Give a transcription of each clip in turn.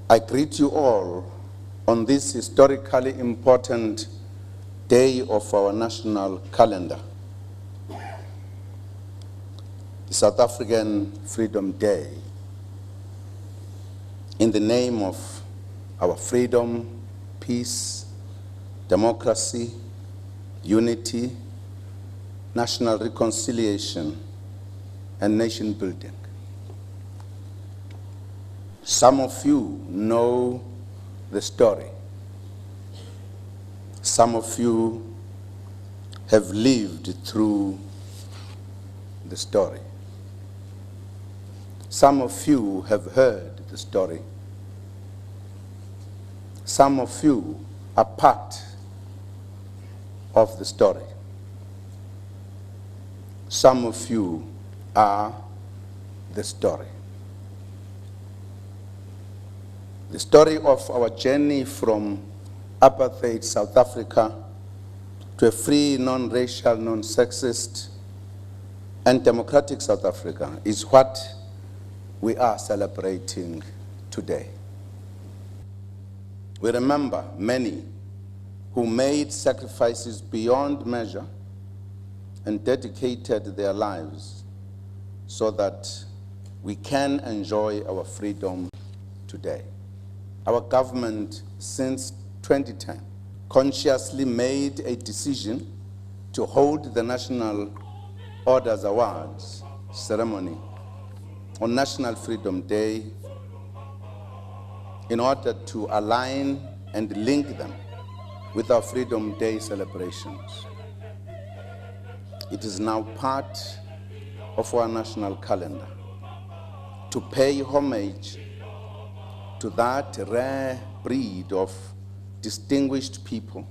I greet you all on this historically important day of our national calendar, the South African Freedom Day, in the name of our freedom, peace, democracy, unity, national reconciliation, and nation building. Some of you know the story. Some of you have lived through the story. Some of you have heard the story. Some of you are part of the story. Some of you are the story. The story of our journey from apartheid South Africa to a free, non-racial, non-sexist, and democratic South Africa is what we are celebrating today. We remember many who made sacrifices beyond measure and dedicated their lives so that we can enjoy our freedom today. Our government, since 2010, consciously made a decision to hold the National Orders Awards ceremony on National Freedom Day in order to align and link them with our Freedom Day celebrations. It is now part of our national calendar to pay homage to that rare breed of distinguished people,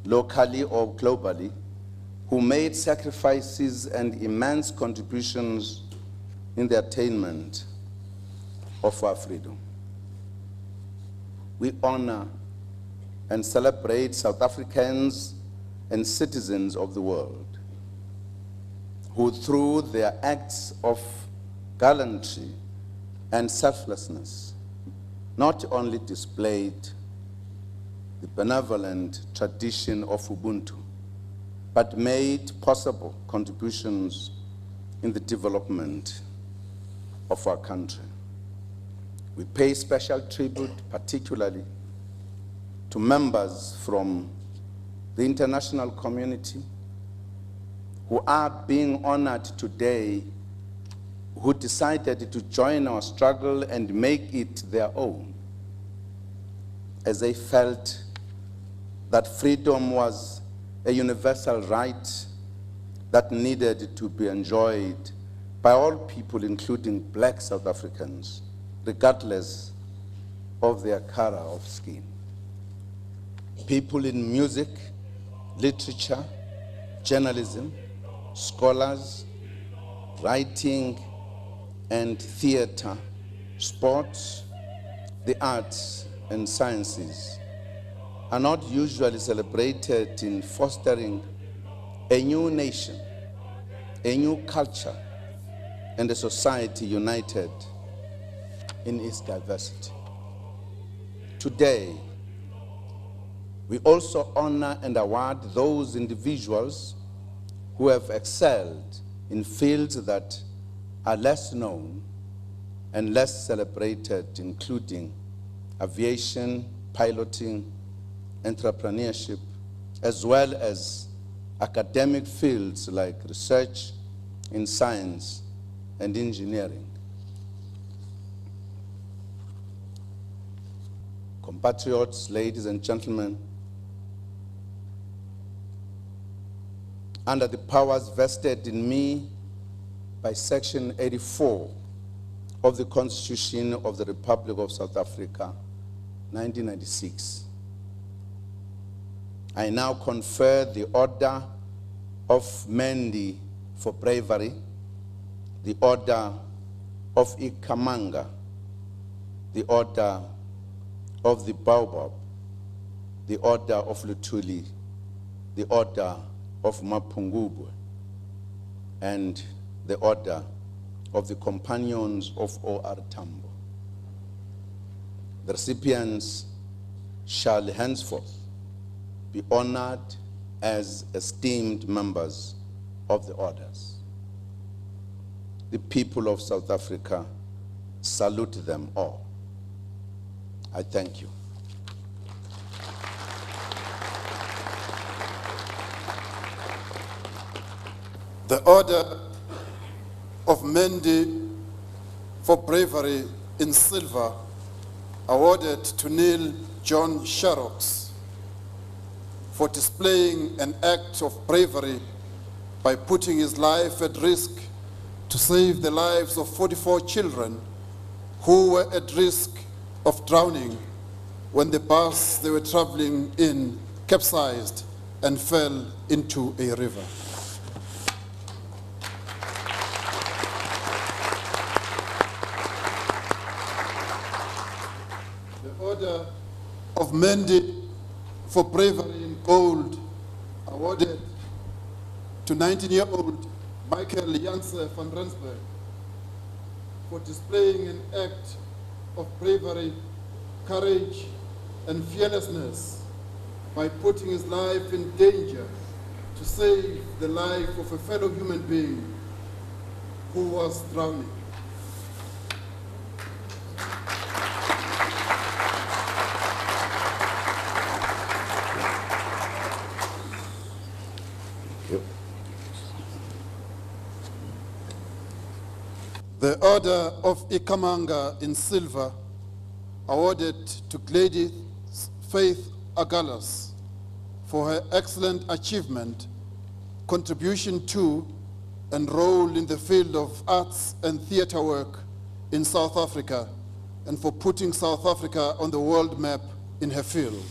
locally or globally, who made sacrifices and immense contributions in the attainment of our freedom. We honor and celebrate South Africans and citizens of the world who, through their acts of gallantry and selflessness, not only displayed the benevolent tradition of Ubuntu, but made possible contributions in the development of our country. We pay special tribute, particularly to members from the international community who are being honored today, who decided to join our struggle and make it their own, as they felt that freedom was a universal right that needed to be enjoyed by all people, including Black South Africans, regardless of their color of skin. People in music, literature, journalism, scholars, writing and theater, sports, the arts and sciences are not usually celebrated in fostering a new nation, a new culture, and a society united in its diversity. Today, we also honor and award those individuals who have excelled in fields that are less known and less celebrated, including aviation, piloting, entrepreneurship, as well as academic fields like research in science and engineering. Compatriots, ladies and gentlemen, under the powers vested in me by Section 84 of the Constitution of the Republic of South Africa, 1996, I now confer the Order of Mendi for bravery, the Order of Ikamanga, the Order of the Baobab, the Order of Lutuli, the Order of Mapungubwe, and the Order of the Companions of O.R. Tambo. The recipients shall henceforth be honored as esteemed members of the orders. The people of South Africa salute them all. I thank you. The Order of Mendi for bravery in silver, awarded to Neil John Sharrox for displaying an act of bravery by putting his life at risk to save the lives of 44 children who were at risk of drowning when the bus they were traveling in capsized and fell into a river. The Order of Mendi for bravery in gold, awarded to 19-year-old Michael Janse van Rensburg for displaying an act of bravery, courage, and fearlessness by putting his life in danger to save the life of a fellow human being who was drowning. The Order of Ikamanga in silver, awarded to Gladys Faith Agalas for her excellent achievement, contribution to, and role in the field of arts and theater work in South Africa, and for putting South Africa on the world map in her field.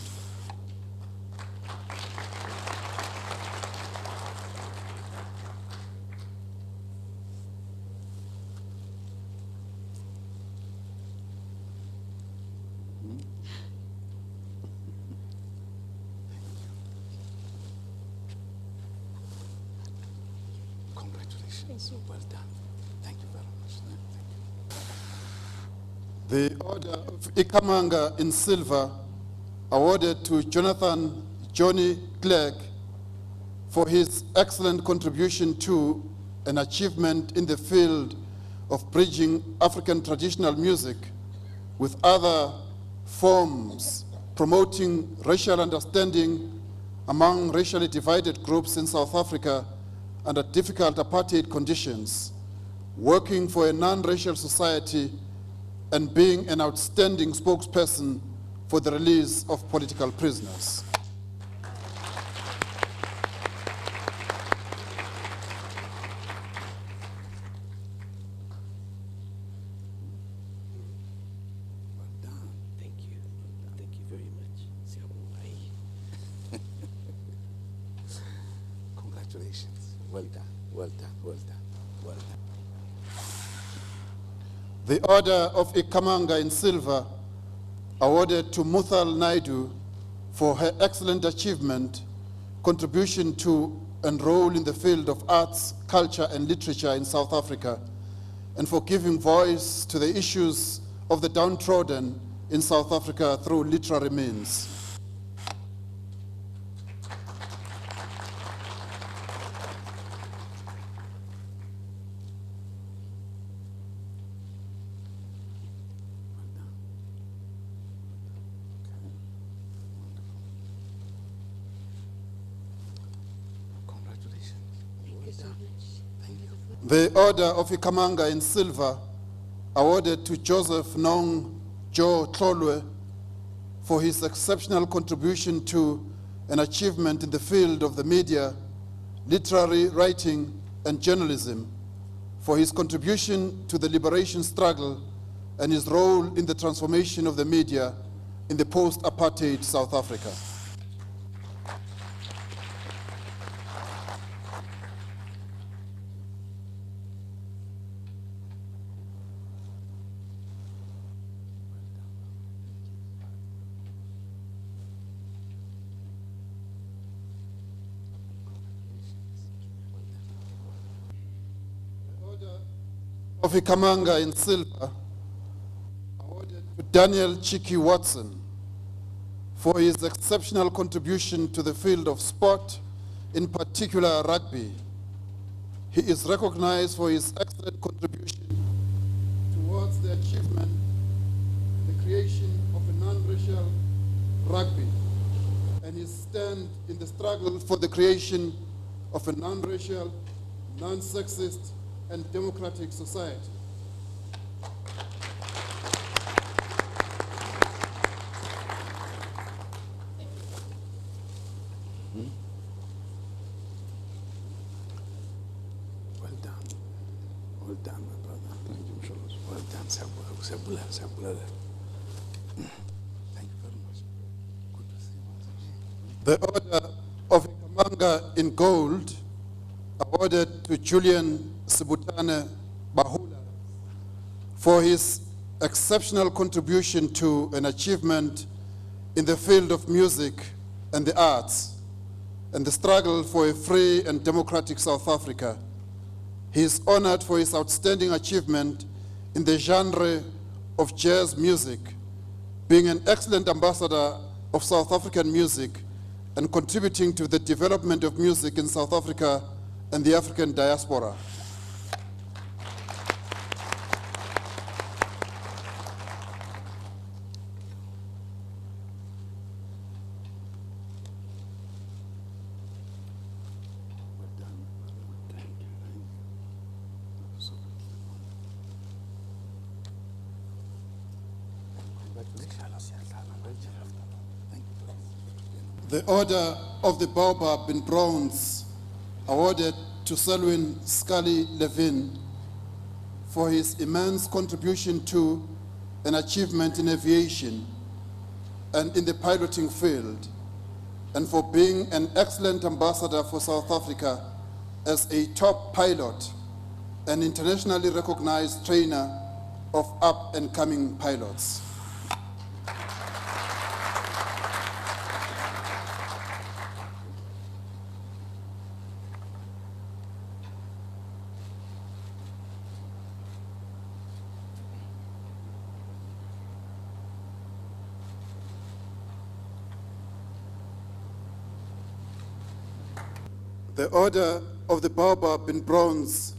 Well done. Thank you very much. The Order of Ikamanga in silver, awarded to Jonathan Johnny Clegg for his excellent contribution to an achievement in the field of bridging African traditional music with other forms, promoting racial understanding among racially divided groups in South Africa under difficult apartheid conditions, working for a non-racial society, and being an outstanding spokesperson for the release of political prisoners. Well done. Thank you. Thank you very much. Congratulations. Well done, well done, well done, well done. The Order of Ikamanga in silver, awarded to Muthal Naidu for her excellent achievement, contribution to and role in the field of arts, culture, and literature in South Africa, and for giving voice to the issues of the downtrodden in South Africa through literary means. The Order of Ikamanga in silver, awarded to Joseph Nong Joe Tlolwe for his exceptional contribution to an achievement in the field of the media, literary writing, and journalism, for his contribution to the liberation struggle and his role in the transformation of the media in the post-apartheid South Africa. of Ikamanga in silver, awarded to Daniel Chiki Watson for his exceptional contribution to the field of sport, in particular rugby. He is recognized for his excellent contribution towards the achievement and the creation of a non-racial rugby and his stand in the struggle for the creation of a non-racial, non-sexist, and democratic society. Well done. Well done, my brother. Thank you, Msholos. Well done. Sabula. Thank you very much. Good to see you. The Order of Ikamanga in gold, awarded to Julian Sibutane Bahula for his exceptional contribution to an achievement in the field of music and the arts and the struggle for a free and democratic South Africa. He is honored for his outstanding achievement in the genre of jazz music, being an excellent ambassador of South African music and contributing to the development of music in South Africa and the African diaspora. The Order of the Baobab in bronze, awarded to Selwyn Scully Levin for his immense contribution to an achievement in aviation and in the piloting field, and for being an excellent ambassador for South Africa as a top pilot and internationally recognized trainer of up-and-coming pilots. The Order of the Baobab in bronze,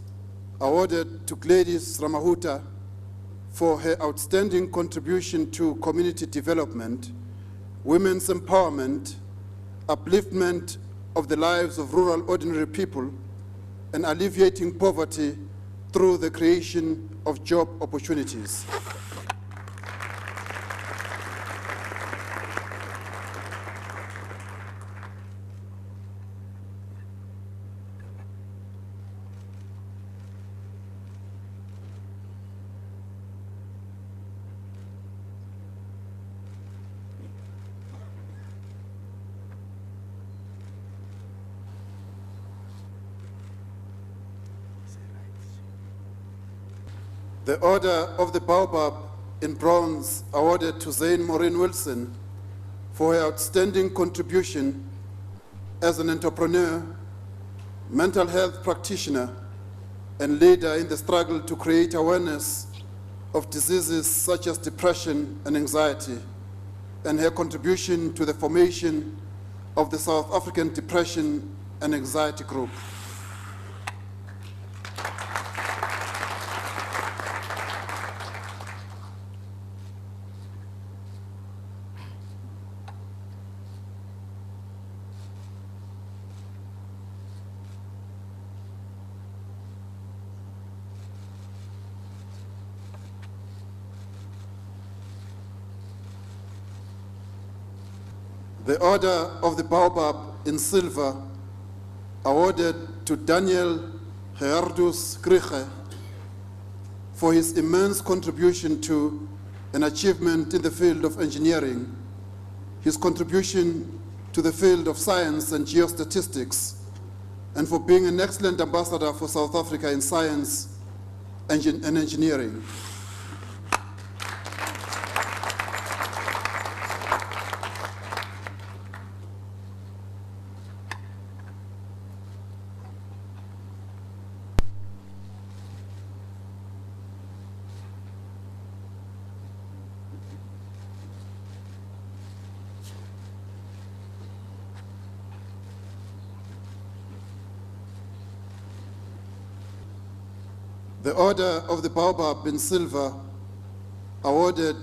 awarded to Gladys Ramahuta for her outstanding contribution to community development, women's empowerment, upliftment of the lives of rural ordinary people, and alleviating poverty through the creation of job opportunities. The Order of the Baobab in bronze, awarded to Zane Maureen Wilson for her outstanding contribution as an entrepreneur, mental health practitioner, and leader in the struggle to create awareness of diseases such as depression and anxiety, and her contribution to the formation of the South African Depression and Anxiety Group. The Order of the Baobab in silver, awarded to Daniel Gerardus Kriche for his immense contribution to an achievement in the field of engineering, his contribution to the field of science and geostatistics, and for being an excellent ambassador for South Africa in science and engineering. The Order of the Baobab in silver, awarded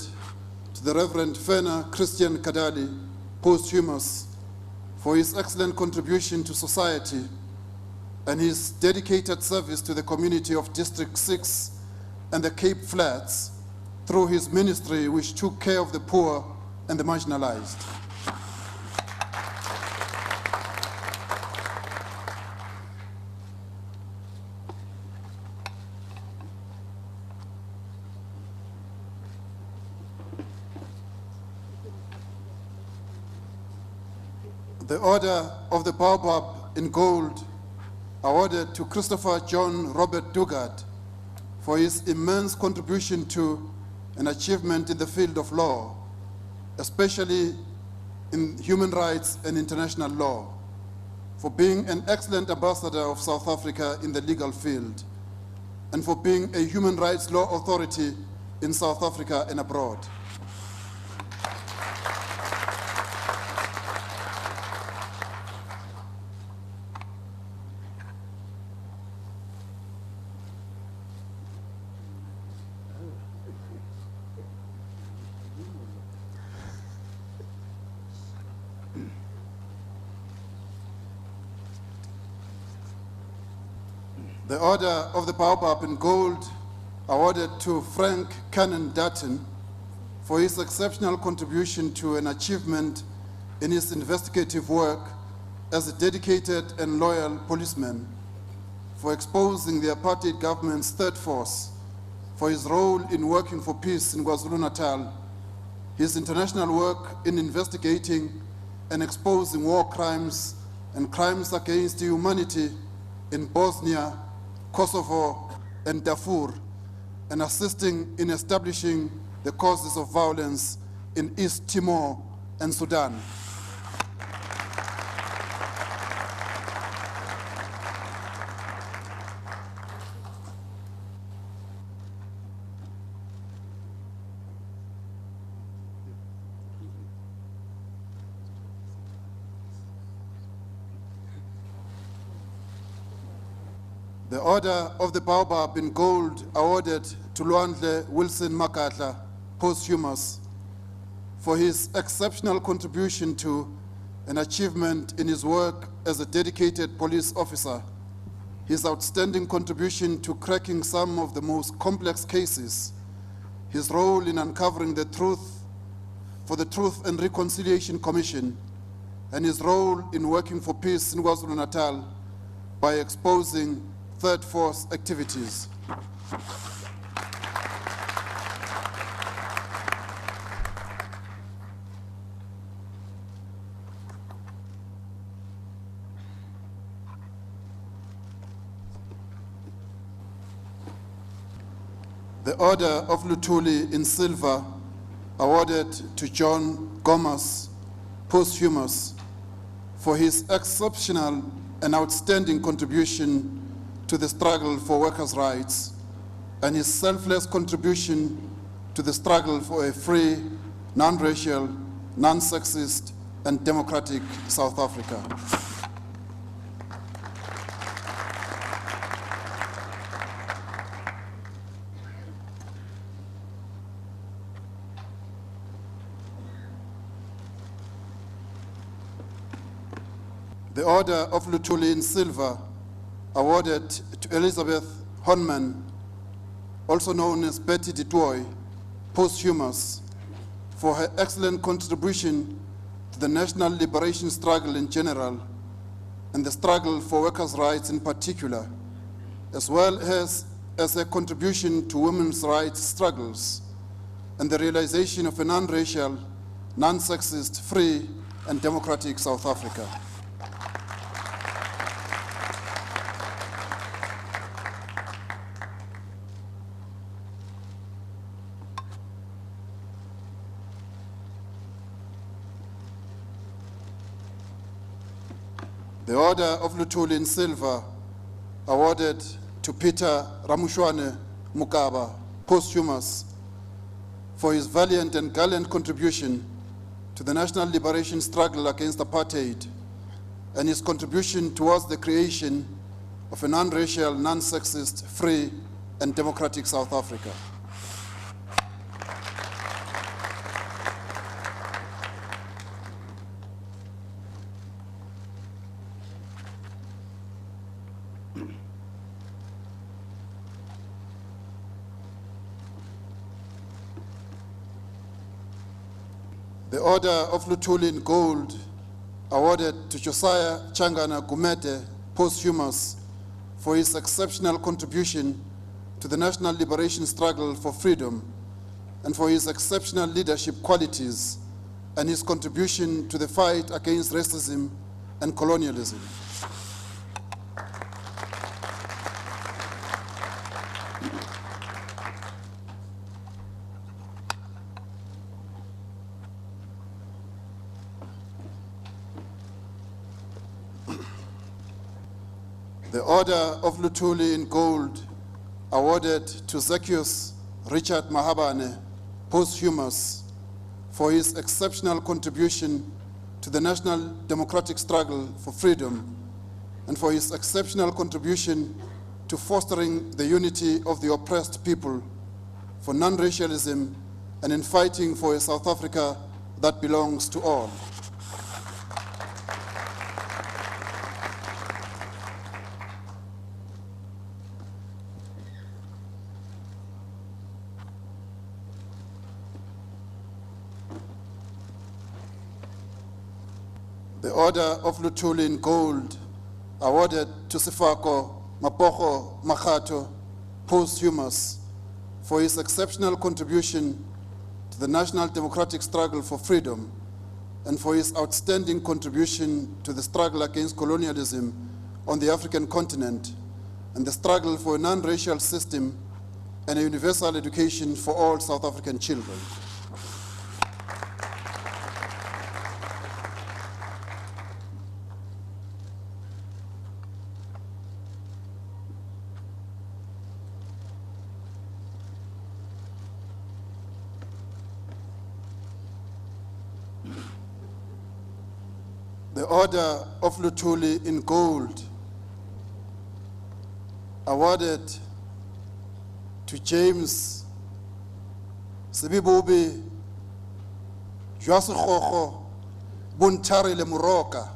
to the Reverend Fena Christian Kadali, posthumous, for his excellent contribution to society and his dedicated service to the community of District 6 and the Cape Flats through his ministry which took care of the poor and the marginalized. The Order of the Baobab in gold, awarded to Christopher John Robert Dugard for his immense contribution to an achievement in the field of law, especially in human rights and international law, for being an excellent ambassador of South Africa in the legal field, and for being a human rights law authority in South Africa and abroad. The Order of the Baobab in gold, awarded to Frank Cannon Dutton for his exceptional contribution to an achievement in his investigative work as a dedicated and loyal policeman, for exposing the apartheid government's third force, for his role in working for peace in KwaZulu-Natal, his international work in investigating and exposing war crimes and crimes against humanity in Bosnia, Kosovo, and Darfur, and assisting in establishing the causes of violence in East Timor and Sudan. The Order of the Baobab in gold, awarded to Luandle Wilson Makatla, posthumous, for his exceptional contribution to an achievement in his work as a dedicated police officer, his outstanding contribution to cracking some of the most complex cases, his role in uncovering the truth for the Truth and Reconciliation Commission, and his role in working for peace in KwaZulu-Natal by exposing third force activities. The Order of Lutuli in silver, awarded to John Gomas, posthumous, for his exceptional and outstanding contribution to the struggle for workers' rights and his selfless contribution to the struggle for a free, non-racial, non-sexist, and democratic South Africa. The Order of Lutuli in silver, awarded to Elizabeth Honman, also known as Betty Ditoy, posthumous, for her excellent contribution to the national liberation struggle in general and the struggle for workers' rights in particular, as well as a contribution to women's rights struggles and the realization of a non-racial, non-sexist, free, and democratic South Africa. The Order of Lutuli in silver, awarded to Peter Ramushwane Mukaba, posthumous, for his valiant and gallant contribution to the national liberation struggle against apartheid and his contribution towards the creation of a non-racial, non-sexist, free, and democratic South Africa. The Order of Luthuli in Gold, awarded to Josiah Changana Gumede, posthumous, for his exceptional contribution to the national liberation struggle for freedom and for his exceptional leadership qualities and his contribution to the fight against racism and colonialism. The Order of Luthuli in Gold, awarded to Zacchaeus Richard Mahabane, posthumous, for his exceptional contribution to the national democratic struggle for freedom and for his exceptional contribution to fostering the unity of the oppressed people, for non-racialism, and in fighting for a South Africa that belongs to all. The Order of Luthuli in Gold, awarded to Sifako Mapocho Makhato, posthumous, for his exceptional contribution to the national democratic struggle for freedom and for his outstanding contribution to the struggle against colonialism on the African continent and the struggle for a non-racial system and a universal education for all South African children. The Order of Luthuli in Gold, awarded to James Sibibubi Jwasekgokgo Bontari Le Moroka,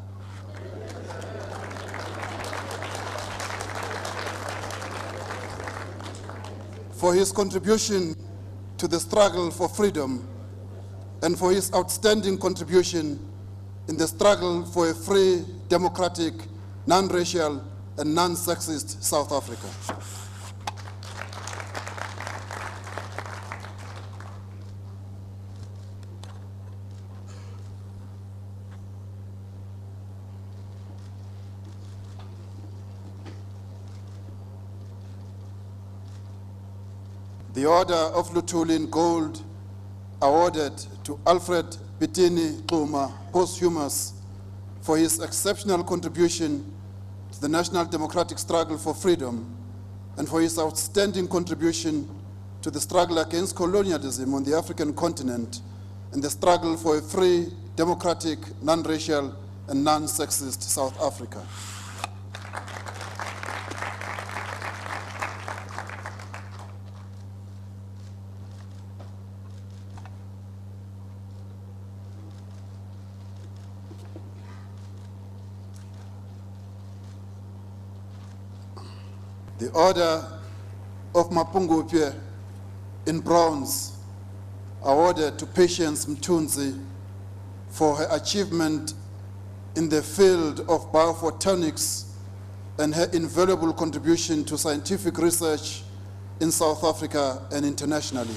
for his contribution to the struggle for freedom and for his outstanding contribution in the struggle for a free, democratic, non-racial, and non-sexist South Africa. The Order of Luthuli in Gold, awarded to Alfred Bitini Xuma, posthumous, for his exceptional contribution to the national democratic struggle for freedom and for his outstanding contribution to the struggle against colonialism on the African continent and the struggle for a free, democratic, non-racial, and non-sexist South Africa. The Order of Mapungubwe in bronze, awarded to Patience Mtunzi for her achievement in the field of biophotonics and her invaluable contribution to scientific research in South Africa and internationally.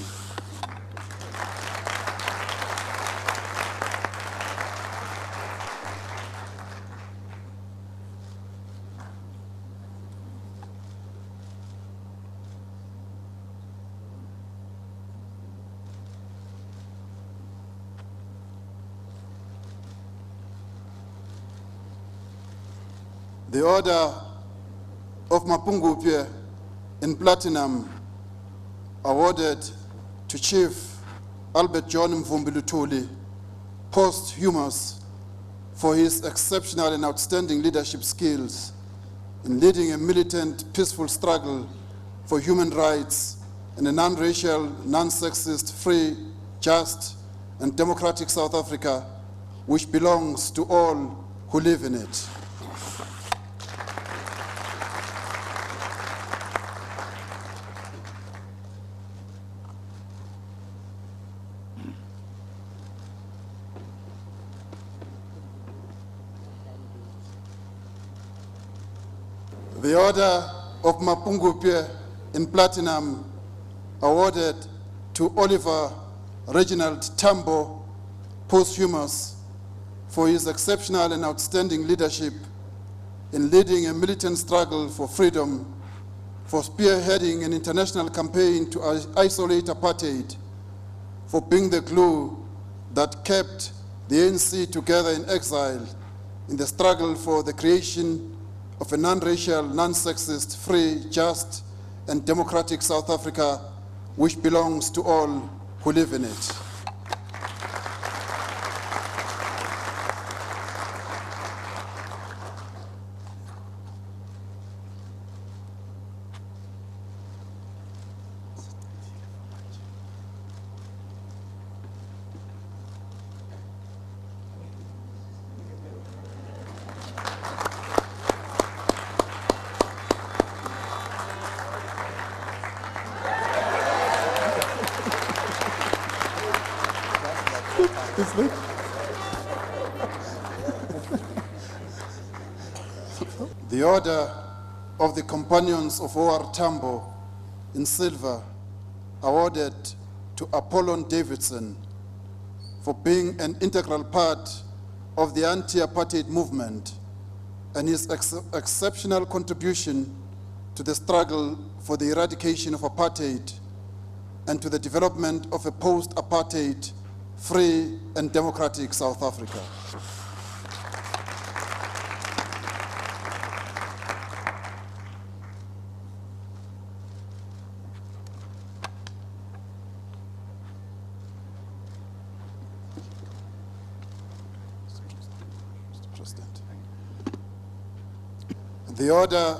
The Order of Mapungubwe in platinum, awarded to Chief Albert John Mvumbi Luthuli, posthumous, for his exceptional and outstanding leadership skills in leading a militant, peaceful struggle for human rights and a non-racial, non-sexist, free, just, and democratic South Africa, which belongs to all who live in it. The Order of Mapungubwe in Platinum, awarded to Oliver Reginald Tambo, posthumous, for his exceptional and outstanding leadership in leading a militant struggle for freedom, for spearheading an international campaign to isolate apartheid, for being the glue that kept the ANC together in exile in the struggle for the creation of a non-racial, non-sexist, free, just, and democratic South Africa, which belongs to all who live in it. The Order of the Companions of O.R. Tambo in silver, awarded to Apollon Davidson for being an integral part of the anti-apartheid movement and his exceptional contribution to the struggle for the eradication of apartheid and to the development of a post-apartheid, free and democratic South Africa. The Order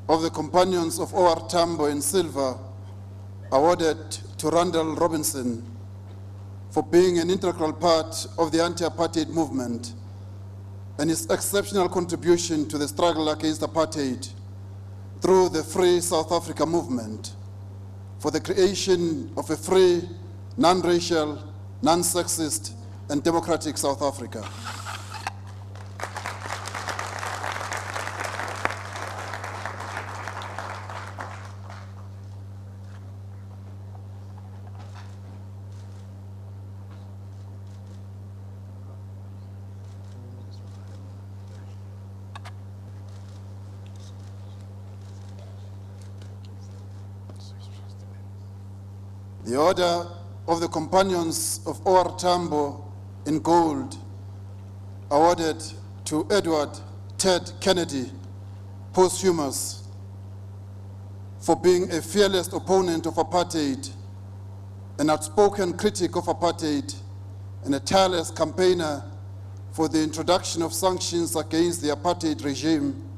of the Companions of O.R. Tambo in silver, awarded to Randall Robinson for being an integral part of the anti-apartheid movement and his exceptional contribution to the struggle against apartheid through the Free South Africa movement for the creation of a free, non-racial, non-sexist, and democratic South Africa. The Order of the Companions of O.R. Tambo in gold, awarded to Edward Ted Kennedy, posthumous, for being a fearless opponent of apartheid, an outspoken critic of apartheid, and a tireless campaigner for the introduction of sanctions against the apartheid regime,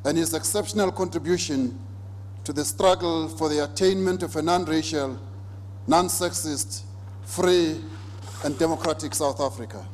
and his exceptional contribution to the struggle for the attainment of a non-racial, non-sexist, free, and democratic South Africa.